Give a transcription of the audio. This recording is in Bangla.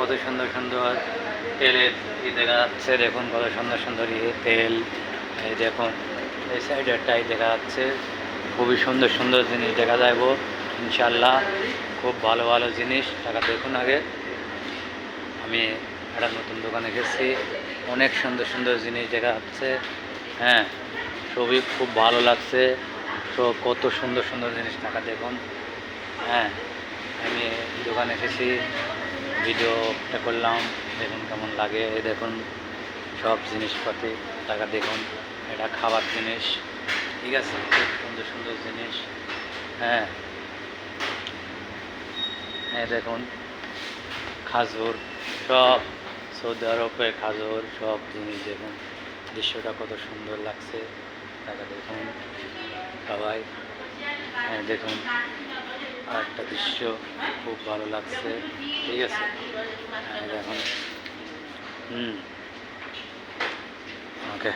কত সুন্দর সুন্দর তেলের দেখা যাচ্ছে, দেখুন কত সুন্দর সুন্দর তেল। এই দেখুন এই সাইডেরটাই দেখা যাচ্ছে, খুবই সুন্দর সুন্দর জিনিস দেখা যাইব ইনশাল্লাহ। খুব ভালো ভালো জিনিস টাকা দেখুন। আগে আমি একটা নতুন দোকানে গেছি, অনেক সুন্দর সুন্দর জিনিস দেখা যাচ্ছে। হ্যাঁ, সবই খুব ভালো লাগছে। তো কত সুন্দর সুন্দর জিনিস টাকা দেখুন। হ্যাঁ, আমি দোকানে এসেছি, ভিডিওটা করলাম, দেখুন কেমন লাগে। এই দেখুন সব জিনিসপাতি টাকা দেখুন। এটা খাবার জিনিস, ঠিক আছে, খুব সুন্দর সুন্দর জিনিস। হ্যাঁ, হ্যাঁ দেখুন খাজুর, সব সৌদি আরবের খাজুর, সব জিনিস দেখুন। দৃশ্যটা কত সুন্দর লাগছে টাকা দেখুন সবাই। হ্যাঁ দেখুন আরেকটা দৃশ্য খুব ভালো লাগছে, ঠিক আছে। হ্যাঁ দেখুন। ওকে।